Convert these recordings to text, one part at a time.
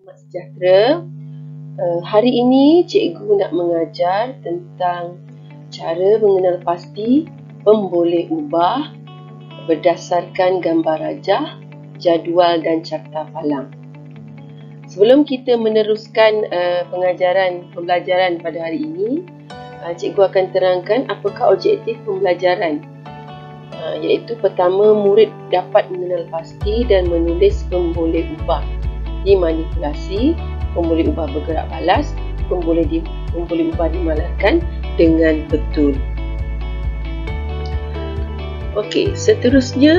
Selamat sejahtera. Hari ini cikgu nak mengajar tentang cara mengenal pasti pemboleh ubah berdasarkan gambar rajah, jadual dan carta palang. Sebelum kita meneruskan pembelajaran pada hari ini, cikgu akan terangkan apakah objektif pembelajaran. Iaitu pertama, murid dapat mengenal pasti dan menulis pemboleh ubah dimanipulasi, pemboleh ubah bergerak balas, pemboleh ubah dimalarkan dengan betul. Okey, seterusnya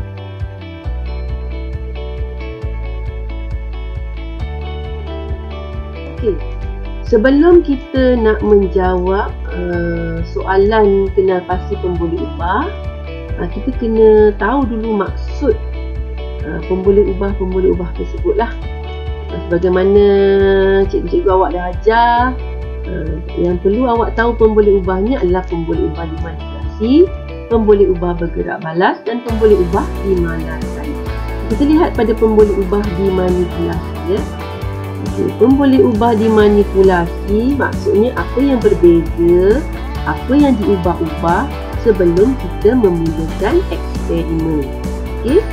sebelum kita nak menjawab soalan kenal pasti pemboleh ubah, kita kena tahu dulu maksud pemboleh ubah tersebutlah. Sebagaimana cikgu awak dah ajar, yang perlu awak tahu pemboleh ubahnya adalah pemboleh ubah dimanipulasi, pemboleh ubah bergerak balas dan pemboleh ubah dimalarkan. Kita lihat pada pemboleh ubah dimanipulasi. Pemboleh ubah dimanipulasi maksudnya apa yang berbeza, apa yang diubah-ubah sebelum kita memulakan eksperimen. Okey.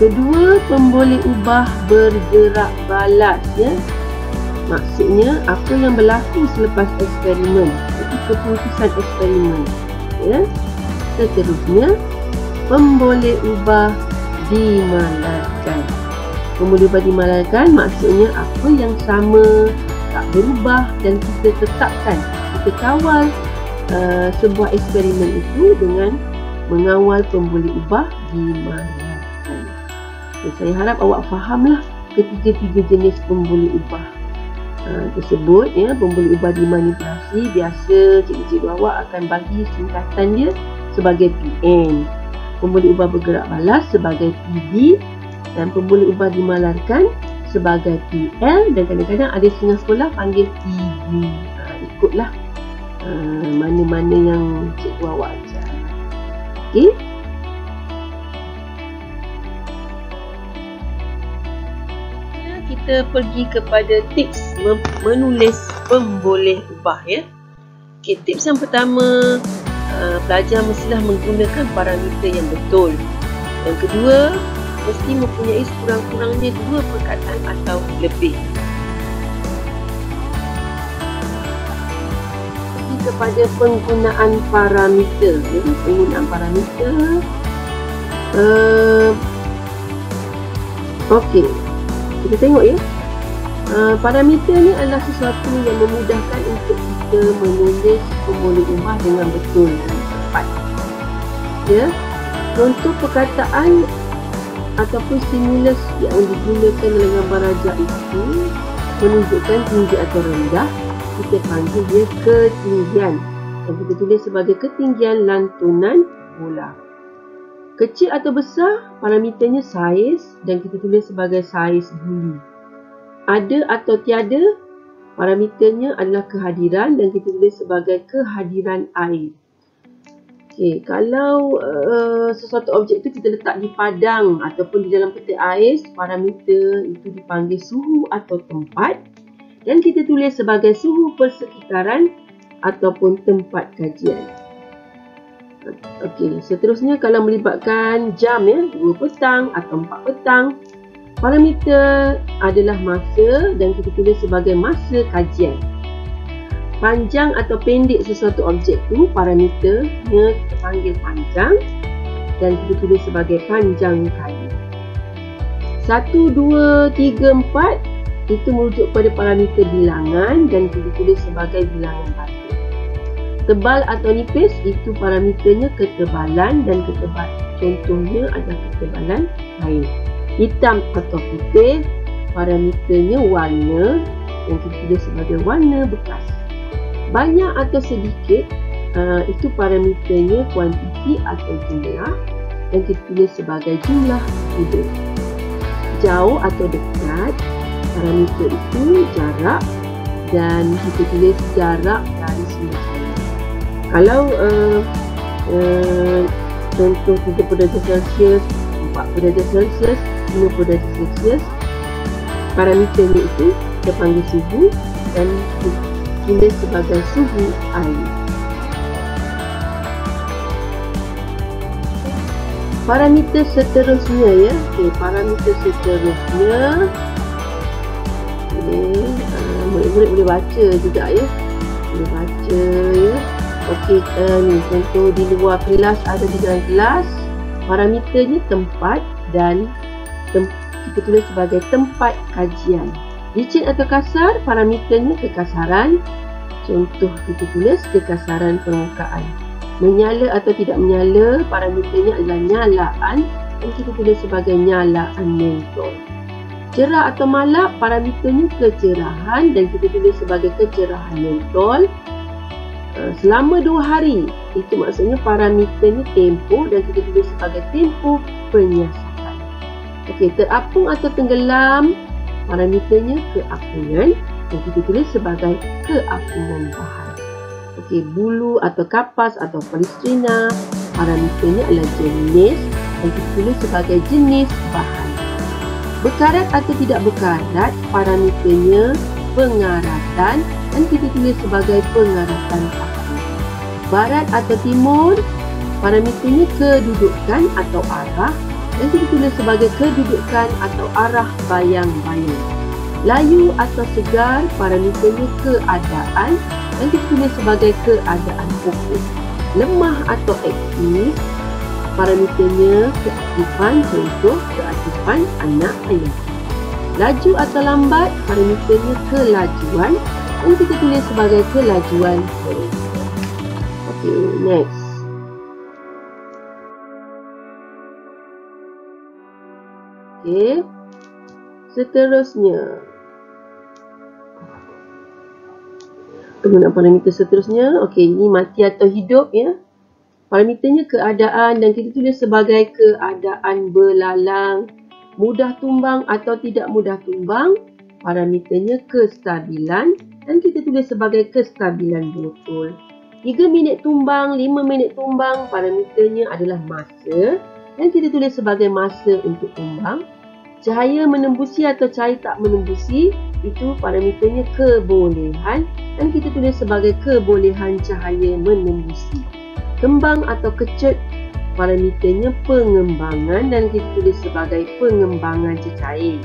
Kedua, pemboleh ubah bergerak balas, maksudnya apa yang berlaku selepas eksperimen, itu keputusan eksperimen. Seterusnya, pemboleh ubah dimalarkan. Pemboleh ubah dimalarkan maksudnya apa yang sama, tak berubah dan kita tetapkan, kita kawal sebuah eksperimen itu dengan mengawal pemboleh ubah dimalarkan. Saya harap awak fahamlah ketiga-tiga jenis pemboleh ubah tersebut. Pemboleh ubah dimanipulasi, biasa cikgu-cikgu awak akan bagi singkatan dia sebagai PN. Pemboleh ubah bergerak balas sebagai PD dan pemboleh ubah dimalarkan sebagai PL, dan kadang-kadang ada setengah sekolah panggil PD. Ikutlah mana-mana yang cikgu awak ajar. Okey. Kita pergi kepada tips menulis pemboleh ubah. Okey, tips yang pertama, pelajar mestilah menggunakan parameter yang betul. Yang kedua, mesti mempunyai sekurang-kurangnya 2 perkataan atau lebih. Pergi kepada penggunaan parameter. Penggunaan parameter. Okey. Kita tengok parameter ni adalah sesuatu yang memudahkan untuk kita menulis pemboleh ubah dengan betul dan tepat. Contoh perkataan ataupun stimulus yang digunakan dalam gambar rajah itu menunjukkan tinggi atau rendah, kita panggil dia ketinggian, dan kita tulis sebagai ketinggian lantunan bola. Kecil atau besar, parameternya saiz dan kita tulis sebagai saiz buli. Ada atau tiada, parameternya adalah kehadiran dan kita tulis sebagai kehadiran air. Okey, kalau sesuatu objek itu kita letak di padang ataupun di dalam peti ais, parameter itu dipanggil suhu atau tempat dan kita tulis sebagai suhu persekitaran ataupun tempat kajian. Okey, seterusnya kalau melibatkan jam 2 petang atau 4 petang, parameter adalah masa dan kita tulis sebagai masa kajian. Panjang atau pendek sesuatu objek tu, parameternya kita panggil panjang dan kita tulis sebagai panjang kali. 1, 2, 3, 4 itu merujuk pada parameter bilangan dan kita tulis sebagai bilangan batu. Tebal atau nipis itu parameternya ketebalan dan ketebalan. Contohnya adalah ketebalan air. Hitam atau putih, parameternya warna dan kita tulis sebagai warna bekas. Banyak atau sedikit, itu parameternya kuantiti atau jumlah dan kita tulis sebagai jumlah hidup. Jauh atau dekat, parameter itu jarak dan kita tulis jarak dari semua. Kalau contoh 30 darjah Celsius, 40 darjah Celsius, 50 darjah Celsius, parameternya itu kita panggil suhu dan ditulis sebagai suhu air. Parameter seterusnya ya. Okey, parameter seterusnya. Okey, murid-murid boleh baca juga ya. Boleh baca ya. Okey, ni contoh di luar kelas ada di dalam kelas. Parameternya tempat dan kita tulis sebagai tempat kajian. Licin atau kasar, parameternya kekasaran. Contoh kita tulis kekasaran permukaan. Menyala atau tidak menyala, parameternya adalah nyalaan dan kita tulis sebagai nyalaan mentol. Cerah atau malap, parameternya kecerahan dan kita tulis sebagai kecerahan mentol. Selama 2 hari, itu maksudnya parameternya tempoh dan kita tulis sebagai tempoh penyiasatan. Okey, terapung atau tenggelam, parameternya keapungan dan kita tulis sebagai keapungan bahan. Okey, bulu atau kapas atau polistrina, parameternya adalah jenis dan kita tulis sebagai jenis bahan. Berkarat atau tidak berkarat, parameternya pengaratan dan kita tulis sebagai pengaratan paku. Barat atau timur, parameternya kedudukan atau arah dan kita tulis sebagai kedudukan atau arah bayang-bayang. Layu atau segar, parameternya keadaan dan kita tulis sebagai keadaan pokok. Lemah atau aktif, parameternya keaktifan, contoh keaktifan anak ayah. Laju atau lambat, parameternya kelajuan dan kita tulis sebagai kelajuan kereta. Okey, next. Okey, seterusnya. Penggunaan parameter seterusnya. Okey, ini mati atau hidup ya. Parameternya keadaan dan kita tulis sebagai keadaan belalang. Mudah tumbang atau tidak mudah tumbang, parameternya kestabilan dan kita tulis sebagai kestabilan botol. 3 minit tumbang, 5 minit tumbang, parameternya adalah masa dan kita tulis sebagai masa untuk tumbang. Cahaya menembusi atau cahaya tak menembusi, itu parameternya kebolehan dan kita tulis sebagai kebolehan cahaya menembusi. Kembang atau kecut, parameternya pengembangan dan kita tulis sebagai pengembangan cecair.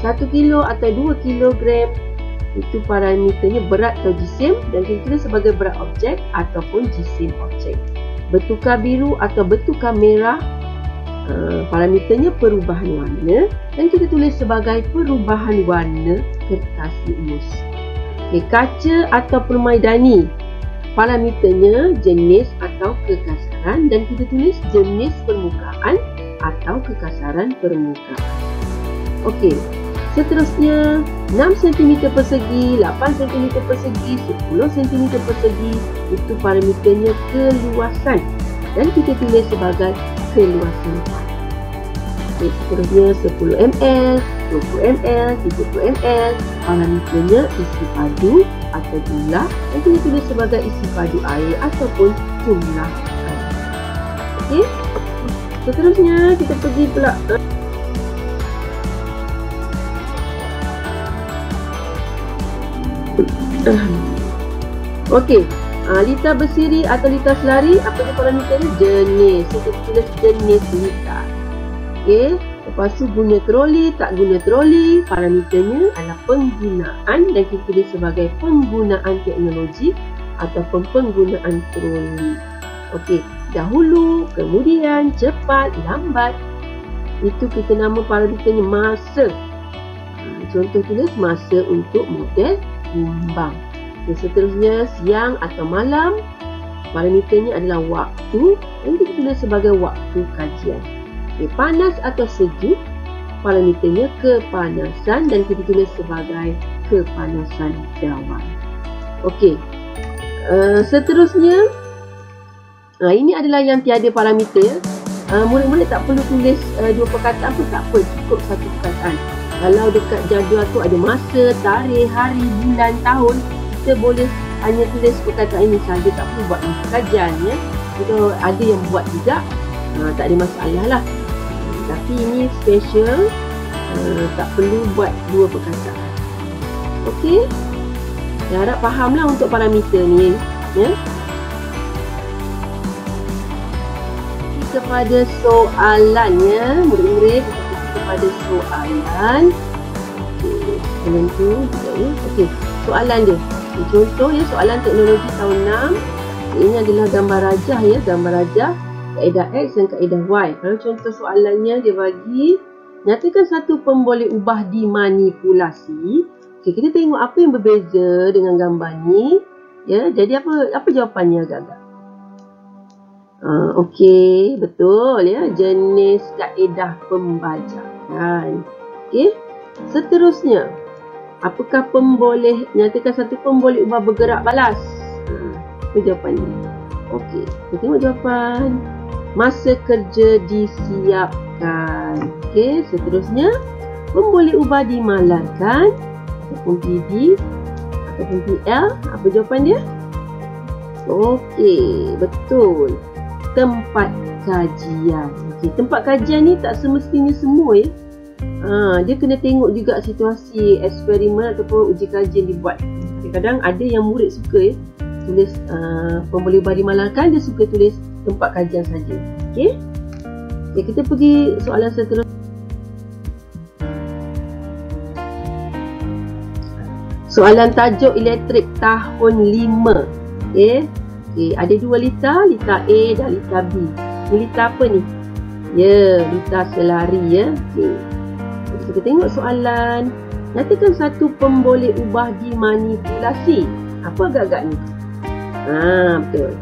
1 kilo atau 2 kilogram, itu parameternya berat atau jisim dan kita tulis sebagai berat objek ataupun jisim objek. Bertukar biru atau bertukar merah, parameternya perubahan warna dan kita tulis sebagai perubahan warna kertas lumus. Okay, kaca atau permaidani, parameternya jenis atau kekasaran dan kita tulis jenis permukaan atau kekasaran permukaan. Okey, seterusnya 6 cm persegi, 8 cm persegi, 10 cm persegi, itu parameternya keluasan dan kita tulis sebagai keluasan pad. Okey, seterusnya 10 ml, 20 ml, 30 ml, parameternya isi padu atau jumlah dan kita tulis sebagai isi padu air ataupun jumlah air. Okey, seterusnya kita pergi pula okey, lita bersiri atau lita selari, apa dia parameternya? Jenis. Kita tulis jenis lita. Okey, lepas tu guna troli, tak guna troli, parameternya adalah penggunaan dan kita tulis sebagai penggunaan teknologi ataupun penggunaan troli. Okey, dahulu, kemudian, cepat, lambat, itu kita nama parameternya masa. Contoh tulis masa untuk model tumbang. Okay, seterusnya siang atau malam, parameternya adalah waktu dan kita tulis sebagai waktu kajian. Okay, panas atau sejuk, parameternya kepanasan dan kita tulis sebagai kepanasan dawan. Okey, seterusnya ini adalah yang tiada parameter. Murid-murid tak perlu tulis 2 perkataan pun tak apa, cukup 1 perkataan. Kalau dekat jadual tu ada masa, tarikh, hari, bulan, tahun, kita boleh hanya tulis perkataan ini saja, tak perlu buat masa kajian ya. Kalau ada yang buat juga, tak ada masalah lah. Tapi ini special Tak perlu buat dua perkataan. Okey. Saya harap fahamlah untuk parameter ni, ya. Kepada soalannya, murid-murid, kepada soalan. Okey, tu juga ya. Okey, soalan dia. Contoh ya, soalan teknologi tahun 6. Ini adalah gambar rajah ya, gambar rajah kaedah X dan kaedah Y. Kalau contoh soalannya dia bagi nyatakan satu pemboleh ubah dimanipulasi. Okey, kita tengok apa yang berbeza dengan gambar ni. Ya, jadi apa jawapannya agak-agak? Okey, betul ya, jenis kaedah pembajakan. Okey. Seterusnya, apakah nyatakan satu pemboleh ubah bergerak balas? Itu jawapannya. Okey, kita tengok jawapan. Masa kerja disiapkan. Okey, seterusnya, pemboleh ubah dimalarkan ataupun PD ataupun PL. Apa jawapan dia? Okey, betul. Tempat kajian. Okey, tempat kajian ni tak semestinya semua ya. Dia kena tengok juga situasi eksperimen ataupun uji kajian dibuat. Kadang-kadang ada yang murid suka ya, tulis pemboleh ubah dimalarkan, dia suka tulis tempat kajian saja. Okey. Okay, kita pergi soalan seterusnya. Soalan tajuk elektrik tahun 5. Okey. Okay, ada dua lita A dan lita B. Ini lita apa ni? Ya, lita selari ya. Okay. Kita tengok soalan. Nyatakan satu pemboleh ubah dimanipulasi. Apa agak-agak ni? Betul.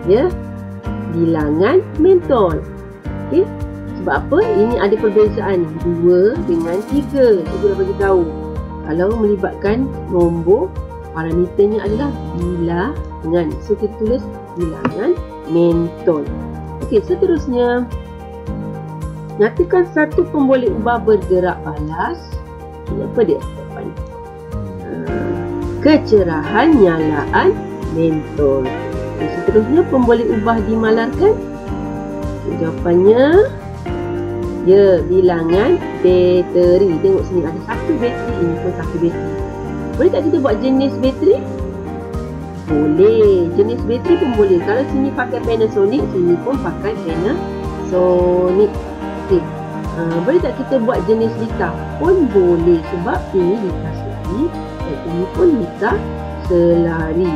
Ya. Bilangan mentol. Okey. Sebab apa? Ini ada perbezaan 2 dengan 3. Cikgu dah bagi tahu. Kalau melibatkan nombor, parameternya adalah bilangan. So kita tulis bilangan mentol. Okey, seterusnya. Nyatakan satu pemboleh ubah bergerak balas. Apa dia? Kecerahan nyalaan mentol. Seterusnya, pemboleh ubah dimalarkan. Jawapannya, ya, bilangan bateri. Tengok sini ada satu bateri, ini pun satu bateri. Boleh tak kita buat jenis bateri? Boleh. Jenis bateri pun boleh. Kalau sini pakai Panasonic, sini pun pakai Panasonic. Okay. Boleh tak kita buat jenis lita? Pun boleh, sebab ini lita selari dan ini pun lita selari.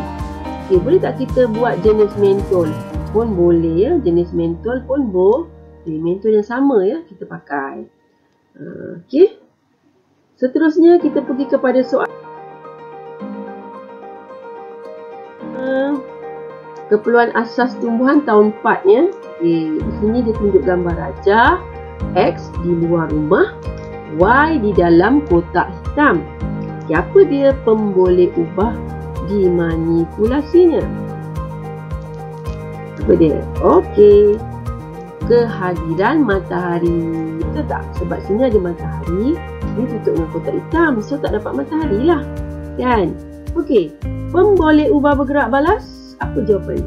Okay, boleh tak kita buat jenis mentol? Pun boleh ya, jenis mentol pun boleh. Mentol yang sama ya kita pakai. Okay. Seterusnya kita pergi kepada soal keperluan asas tumbuhan tahun 4 ya. Okay. Di sini dia tunjuk gambar rajah. X di luar rumah, Y di dalam kotak hitam. Okay, apa dia pemboleh ubah dimanipulasinya? Apa dia? Okey. Kehadiran matahari. Betul tak? Sebab sini ada matahari, dia tutup dengan kotak hitam, so tak dapat matahari lah. Kan? Okey. Pemboleh ubah bergerak balas, apa jawapannya?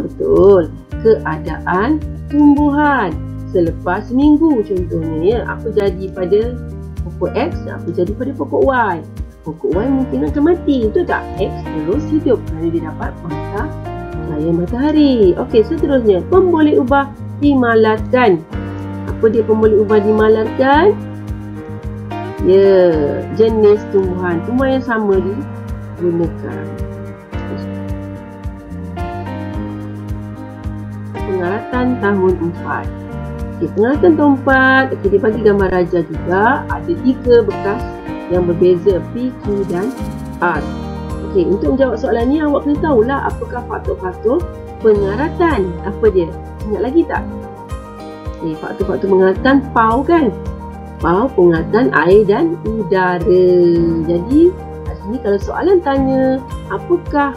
Betul. Keadaan tumbuhan selepas minggu contohnya ya. Apa jadi pada pokok X, apa jadi pada pokok Y? Pokok Y mungkin akan mati, betul tak? X terus hidup kerana dia dapat cahaya matahari. Okey, seterusnya pemboleh ubah dimalarkan. Apa dia pemboleh ubah dimalarkan? Ya, jenis tumbuhan yang sama digunakan. Pengaratan tahun 4. Okey, pengaratan tahun 4. Okey, dia bagi gambar rajah juga. Ada 3 bekas yang berbeza, P, Q dan R. Okey, untuk menjawab soalan ni awak kena tahulah apakah faktor-faktor pengaratan. Apa dia? Ingat lagi tak? Okey, faktor-faktor pengaratan PAU kan? PAU, pengatan air dan udara. Jadi, kat sini kalau soalan tanya, apakah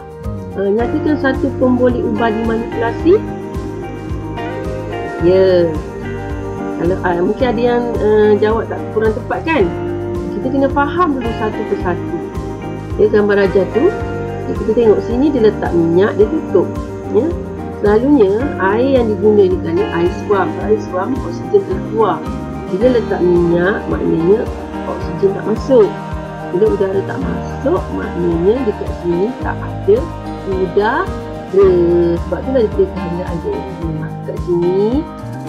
nyatakan satu pemboleh ubah dimanipulasi? Ya. Kalau mungkin ada yang jawab tak kurang tepat kan? Kita kena faham dulu satu persatu. Ya, gambar rajah tu, kita tengok sini dia letak minyak, dia tutup. Ya. Selalunya air yang digunakan ni air suam. Air suam oksigen telah keluar. Bila letak minyak maknanya oksigen tak masuk. Bila udara tak masuk maknanya dekat sini tak ada udara. Sebab itulah dia kena ada kat sini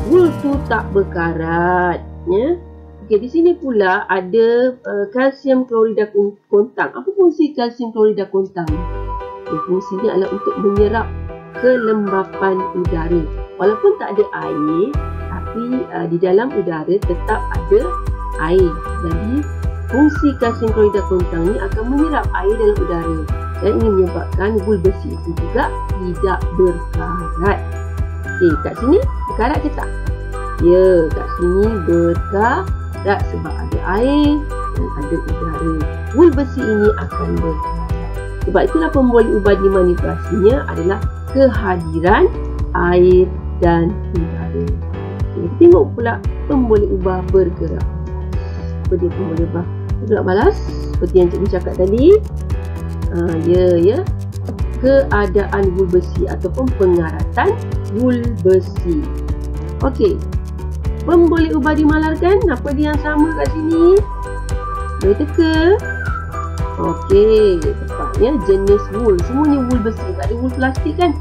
wool tu tak berkarat ya. Okey, di sini pula ada kalsium klorida kontang. Apa fungsi kalsium klorida kontang? Fungsinya adalah untuk menyerap kelembapan udara. Walaupun tak ada air, tapi di dalam udara tetap ada air. Jadi fungsi kalsium klorida kontang ni akan menyerap air dalam udara dan ini menyebabkan wool besi itu juga tidak berkarat. Okey, kat sini berkarat ke tak? Ya, kat sini berkarat sebab ada air dan ada udara. Wool besi ini akan berkarat. Sebab itulah pemboleh ubah dimanipulasinya adalah kehadiran air dan udara. Kita tengok pula pemboleh ubah bergerak. Apa dia pemboleh ubah bergerak balas? Seperti yang cikgu cakap tadi. Keadaan wool besi ataupun pengaratan wool besi. Okey. Pemboleh ubah dimalarkan, apa dia yang sama kat sini? Boleh teka? Okey, tepatnya jenis wool. Semuanya wool besi, tak ada wool plastik kan?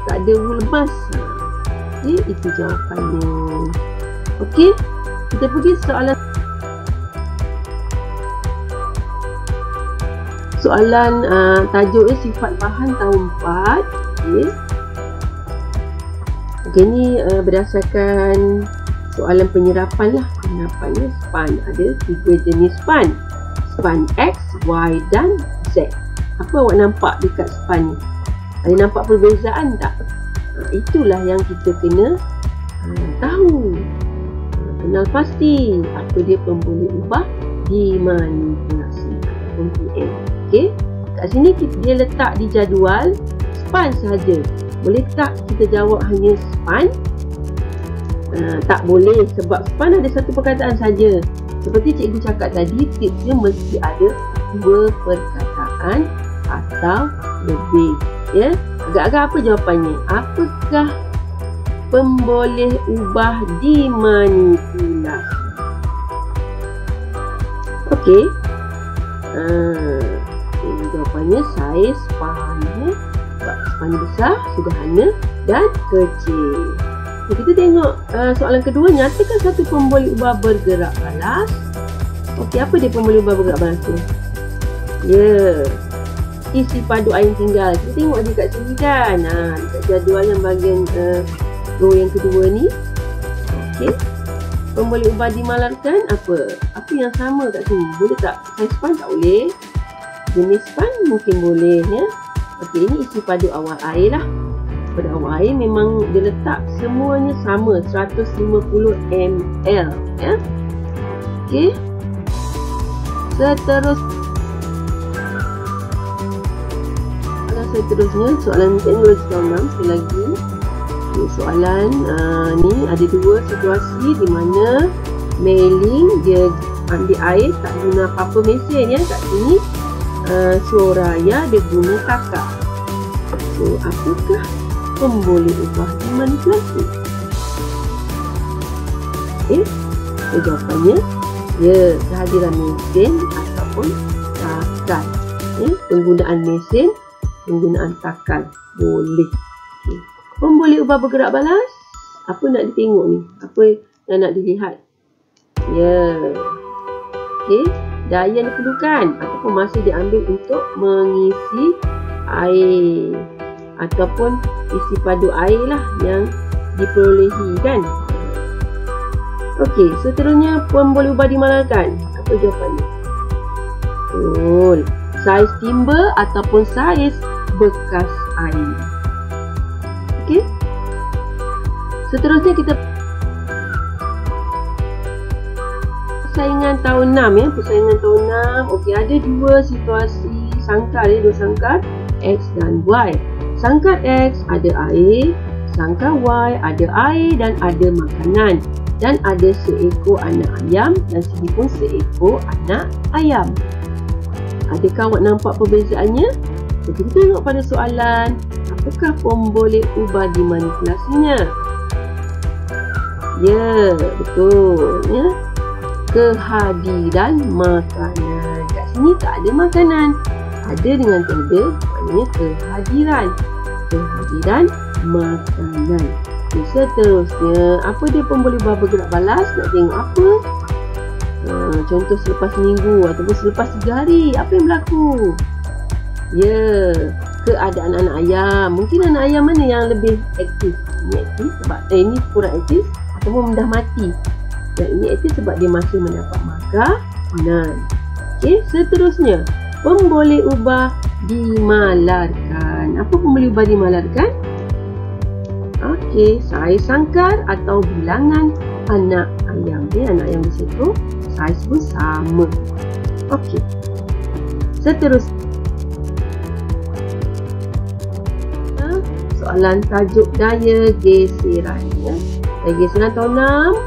Tak ada wool emas. Okey, itu jawapannya. Okey, kita pergi soalan tajuknya sifat bahan tahun 4. Okey. Okey, ni berdasarkan soalan penyerapan lah. Penyerapannya span. Ada 3 jenis span. Span X, Y dan Z. Apa awak nampak dekat span ni? Ada nampak perbezaan tak? Itulah yang kita kena tahu. Kenal pasti apa dia pemboleh ubah dimanipulasi ataupun PM. Okey. Kat sini dia letak di jadual span sahaja. Boleh tak kita jawab hanya span? Tak boleh sebab span ada satu perkataan saja. Seperti cikgu cakap tadi, tipsnya mesti ada 2 perkataan atau lebih. Ya, agak-agak apa jawapannya? Apakah pemboleh ubah dimanipulasi? Okey. Jawapannya saiz span. Sebab span besar, sederhana dan kecil. Kita tengok soalan kedua. Nyatakan satu pemboleh ubah bergerak balas. Okey, apa dia pemboleh ubah bergerak balas tu? Ya, isi padu air tinggal. Kita tengok dia kat sini kan. Dekat jadual yang bahagian row yang kedua ni. Okey. Pemboleh ubah dimalarkan apa? Apa yang sama kat sini? Boleh tak? Saiz span tak boleh. Jenis span mungkin boleh ya. Okey, ini isi padu awal air lah. Pada awal air memang dia letak semuanya sama 150 ml ya. Okey. Seterusnya soalan teknologi tahun 6 sekali lagi. Soalan ni ada 2 situasi di mana mailing dia ambil air tak guna apa-apa mesin ya. Kat sini Soraya dia guna kakak. So apakah pemboleh ubah dimanipulasi? Jawapannya ya, kehadiran mesin ataupun takal. Penggunaan mesin, penggunaan takal boleh. Pemboleh ubah bergerak balas, apa nak ditengok ni? Apa yang nak dilihat? Ya. Okey, daya yang diperlukan ataupun masa diambil untuk mengisi air ataupun isi padu air lah yang diperolehi kan. Okey, seterusnya pemboleh ubah dimalarkan. Apa jawapannya? Betul. Saiz timba ataupun saiz bekas air. Okey. Seterusnya kita persaingan tahun 6 ya. Persaingan tahun 6. Okey, ada 2 situasi sangkar ya, 2 sangkar X dan Y. Sangkar X ada air, sangkar Y ada air dan ada makanan. Dan ada seekor anak ayam dan sini pun seekor anak ayam. Adakah awak nampak perbezaannya? Kita tengok pada soalan, apakah pemboleh ubah dimanipulasinya? Ya, betul. Ya. Kehadiran makanan. Kat sini tak ada makanan. Ada dengan tiada, maknanya kehadiran. Kehadiran makanan. Okay, seterusnya, apa dia pemboleh ubah bergerak balas? Nak tengok apa? Contoh selepas minggu ataupun selepas 3 hari, apa yang berlaku? Ya, keadaan anak ayam. Mungkin anak ayam mana yang lebih aktif? Ini aktif sebab ini kurang aktif ataupun dah mati. Dan ini aktif sebab dia masih mendapat makanan. Okey, seterusnya, pemboleh ubah dimalarkan. Apa pemboleh ubah dimalarkan? Okey, saiz sangkar atau bilangan anak ayam. Anak ayam di situ saiz pun sama. Okey. Seterusnya, soalan tajuk daya geseran. Daya geseran tahun 6.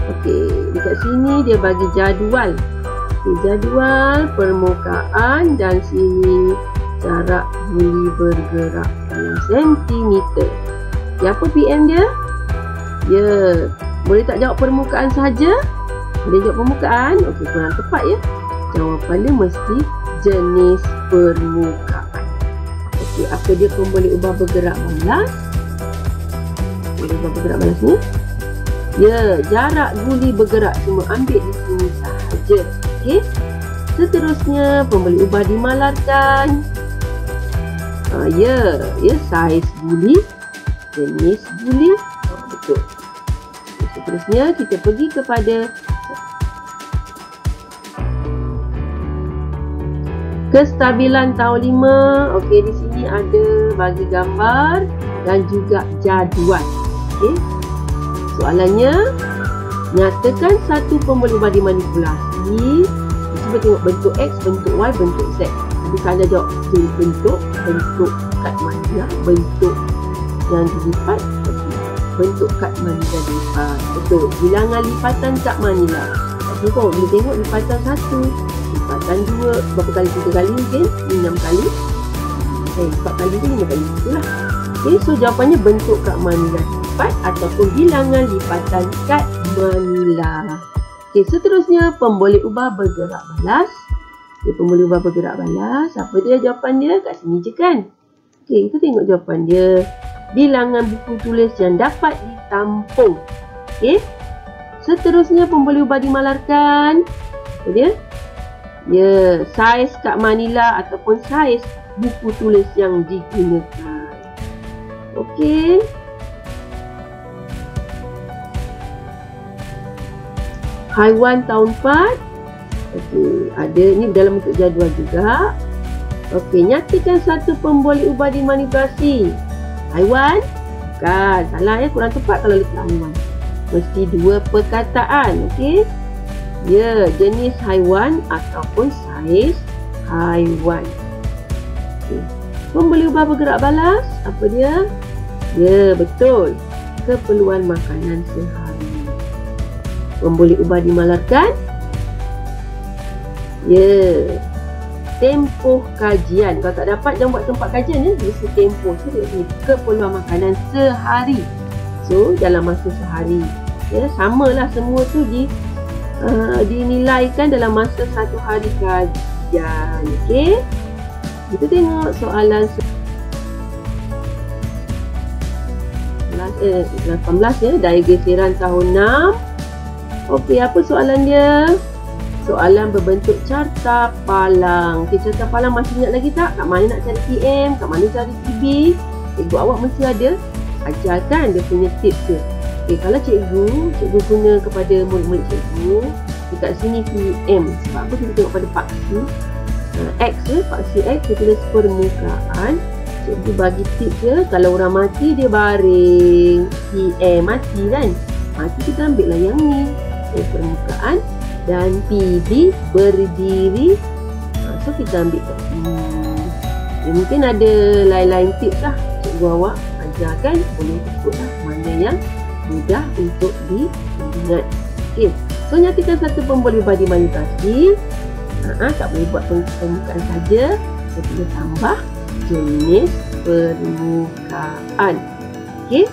Okey, dekat sini dia bagi jadual. Okey, jadual permukaan dan sini jarak buli bergerak dalam sentimeter. Apa PM dia? Ya, boleh tak jawab permukaan saja? Boleh jawab permukaan? Okey, kurang tepat ya. Jawapannya mesti jenis permukaan. Okey, apa dia pemboleh ubah bergerak balas? Boleh ubah bergerak balas ni? Ya, jarak guli bergerak, cuma ambil di sini sahaja. Okey. Seterusnya, pemboleh ubah dimalarkan. Ya, saiz guli, jenis guli. Betul. Seterusnya, kita pergi kepada kestabilan tahun 5. Okey, di sini ada bagi gambar dan juga jadual. Okey. Soalannya, nyatakan satu pemboleh ubah dimanipulasi. Cuba tengok bentuk X, bentuk Y, bentuk Z. Jadi kalau jawab bentuk kad Manila, bentuk yang dilipat, bentuk kad Manila dilipat. Betul. Bilangan lipatan kad Manila. Jadi kau boleh tengok lipatan 1, lipatan 2, berapa kali, 3 kali mungkin, 6 kali. 4 kali tu 5 kali. Itulah. Okay, so jawapannya bentuk kad Manila lipat ataupun bilangan lipatan kad Manila. Okay, seterusnya pemboleh ubah bergerak balas. Okay, pemboleh ubah bergerak balas. Apa dia jawapan dia? Kat sini je kan? Okay, kita tengok jawapan dia. Bilangan buku tulis yang dapat ditampung. Okay. Seterusnya pemboleh ubah dimalarkan. Apa dia? Ya, saiz kad Manila ataupun saiz buku tulis yang digunakan. Okey. Haiwan tahun 4. Okey, ada ni dalam bentuk jadual juga. Okey, nyatakan satu pemboleh ubah dimanipulasi. Haiwan? Bukan, salah ya, kurang tepat kalau letak haiwan. Mesti 2 perkataan, okey? Ya, jenis haiwan ataupun saiz haiwan. Okey. Pemboleh ubah bergerak balas, apa dia? Ya, betul. Keperluan makanan sehari. Pemboleh ubah dimalarkan. Ya. Tempoh kajian. Kalau tak dapat, jangan buat tempat kajian ya. Mesti tempoh. So, keperluan makanan sehari. So, dalam masa sehari. Ya, samalah semua tu dinilaikan dalam masa 1 hari kajian. Okey. Kita tengok soalan 18 ya, daya geseran tahun 6. Okey, apa soalan dia? Soalan berbentuk carta palang. Okey, carta palang masih ingat lagi tak? Kat mana nak cari PM? Kat mana cari PB? Cikgu awak mesti ada ajarkan dia punya tips dia. Okey, kalau cikgu guna kepada murid-murid cikgu, dekat sini PM. Sebab apa kita tengok pada paksi X ya, paksi X kita tulis permukaan. Cikgu bagi tips dia, kalau orang mati dia baring. PM mati kan? Mati kita ambil lah yang ni. Permukaan dan PB berdiri. So kita ambil kat sini. Ya, mungkin ada lain-lain tips lah cikgu awak ajarkan, boleh ikut lah mana yang mudah untuk diingat. Okay. So nyatakan satu pemboleh ubah dimanipulasi. Tak boleh buat permukaan saja. Kita boleh tambah jenis permukaan. Okey.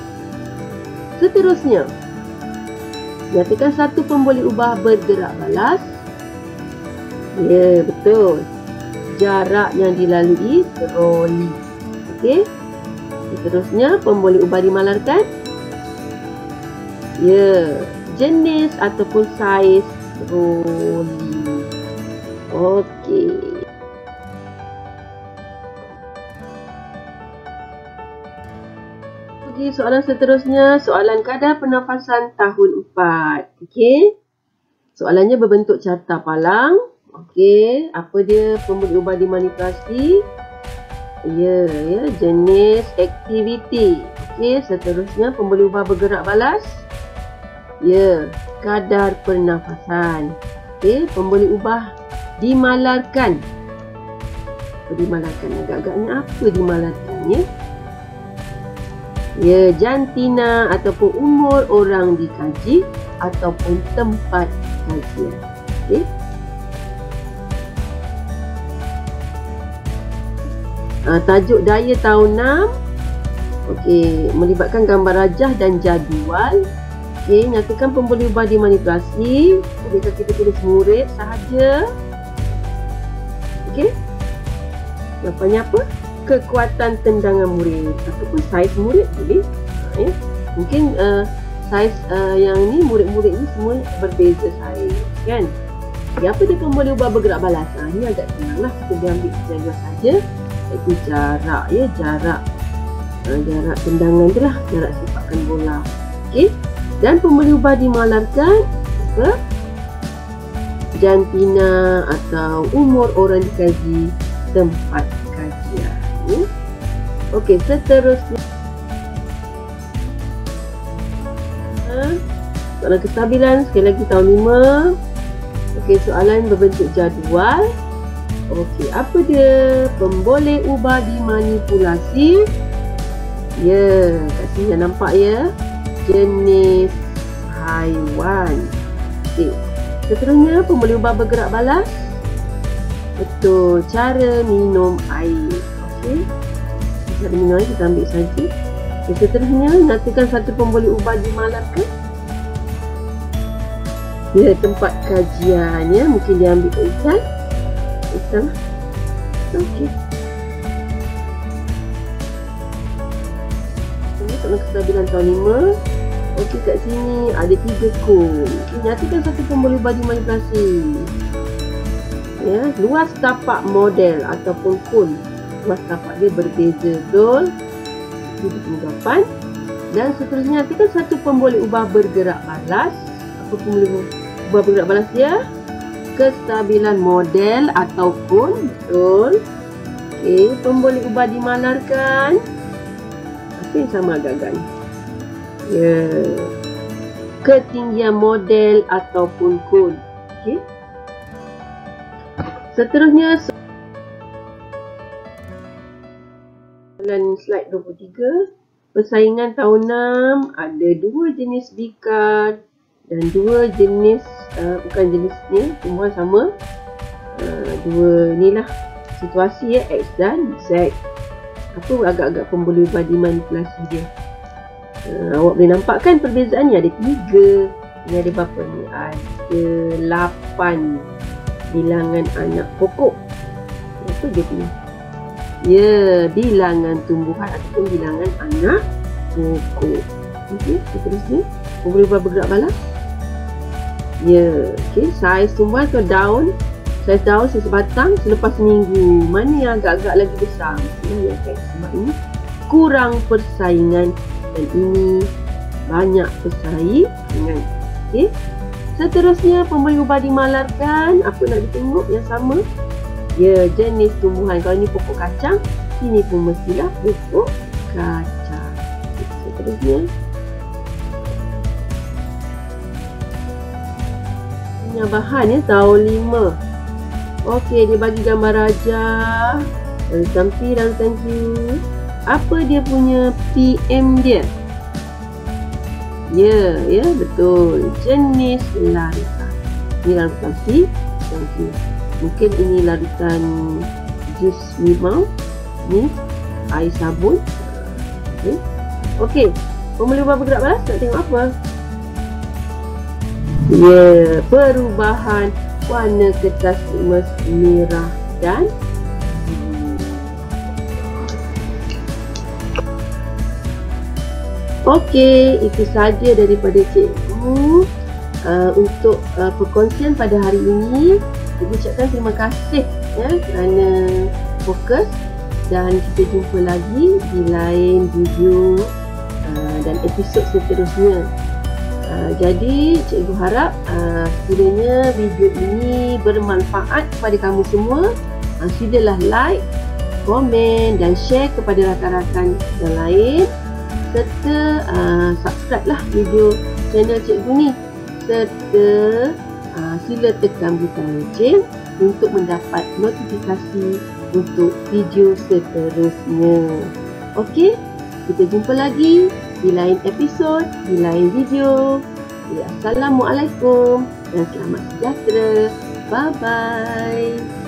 Seterusnya, nyatakan satu pemboleh ubah bergerak balas. Ya, betul. Jarak yang dilalui troli. Okey. Seterusnya, pemboleh ubah dimalarkan. Ya, jenis ataupun saiz troli. Okey. Okey, soalan seterusnya, soalan kadar pernafasan tahun 4. Okey. Soalannya berbentuk carta palang. Okey, apa dia pemboleh ubah dimanipulasi? Ya, jenis aktiviti. Okey, seterusnya pemboleh ubah bergerak balas. Ya, kadar pernafasan. Okey, pemboleh ubah dimalarkan. Dimalarkan, agak-agaknya apa dimalarkannya? Ya, jantina ataupun umur orang dikaji ataupun tempat kajian. Okey. Tajuk daya tahun 6. Okey, melibatkan gambar rajah dan jadual. Okey, nyatakan pemboleh ubah dimanipulasi. Bolehkah kita tulis murid sahaja? Okey. Jawapannya apa? Kekuatan tendangan murid ataupun saiz murid boleh. Ya. Mungkin saiz yang ni murid-murid ni semua berbeza saiz kan. Okay, apa dia pemboleh ubah bergerak balas? Ni agak senang lah, kita ambil jadual saja, iaitu jarak ya, jarak tendangan tu lah, jarak sepakan bola. Okey. Dan pemboleh ubah dimalarkan apa? Jantina atau umur orang dikaji, tempat kajian. Okey, seterusnya soalan kestabilan sekali lagi tahun 5. Okey, soalan berbentuk jadual. Okey, apa dia pemboleh ubah dimanipulasi? Ya, kat sini dah nampak ya, jenis haiwan. Okey, seterusnya pemboleh ubah bergerak balas. Betul, cara minum air. Okey, cara minum air kita ambil saja. Okay, seterusnya, nyatakan satu pemboleh ubah dimalarkan. Ya, tempat kajian ya, mungkin dia ambil ikan. Ikan. Okey. Ini soalan kestabilan tahun 5. Okey, kat sini ada 3 kod. Okay, nyatakan satu pemboleh ubah dimanipulasi. Ya, luas tapak model ataupun kun. Luas tapak dia berbeza, betul. Ini pengungkapan. Dan seterusnya, nyatakan satu pemboleh ubah bergerak balas. Apa pemboleh ubah bergerak balas dia? Kestabilan model atau kun, betul. Okey, pemboleh ubah dimalarkan. Apa yang sama agak-agak ni? Ya, ketinggian model ataupun kun. Okey. Seterusnya, soalan slide 23. Persaingan tahun 6 ada 2 jenis bikar dan 2 jenis bukan jenisnya, semua sama. 2 inilah situasi ya, X dan Z. Apa agak-agak pemboleh ubah dimanipulasi dia? Awak boleh nampak kan perbezaannya ada 3. Ini ada berapa ni? Ada 8 bilangan anak pokok. Apa dia punya? Ya, bilangan tumbuhan ataupun bilangan anak pokok. Okey, seterusnya pemboleh ubah bergerak balas. Ya, okey, saiz tumbuhan atau daun. Saiz daun sebatang selepas seminggu. Mana yang agak-agak lagi besar? Ini yang sebab ini kurang persaingan dan ini banyak persaingan. Okey. Seterusnya, pemboleh ubah dimalarkan. Apa nak ditengok yang sama? Ya, jenis tumbuhan. Kalau ni pokok kacang, ini pun mestilah pokok kacang. Seterusnya, penyabahan ya, tahun 5. Okey, dia bagi gambar rajah. Tampilan, thank you. Apa dia punya PM dia? Ya, betul. Jenis larutan. Ini larutan C. Mungkin ini larutan jus limau. Ni air sabun. Okey. Formula bergerak balas nak tengok apa? Ya, perubahan warna kertas litmus merah dan okey, itu saja daripada cikgu untuk perkongsian pada hari ini. Cikgu ucapkan terima kasih ya kerana fokus, dan kita jumpa lagi di lain video dan episod seterusnya. Jadi cikgu harap sekiranya video ini bermanfaat kepada kamu semua, silalah like, komen dan share kepada rakan-rakan yang lain, serta subscribe lah video channel cikgu ni, serta sila tekan butang loceng untuk mendapat notifikasi untuk video seterusnya. Okey, kita jumpa lagi di lain episod, di lain video. Assalamualaikum dan selamat sejahtera. Bye bye.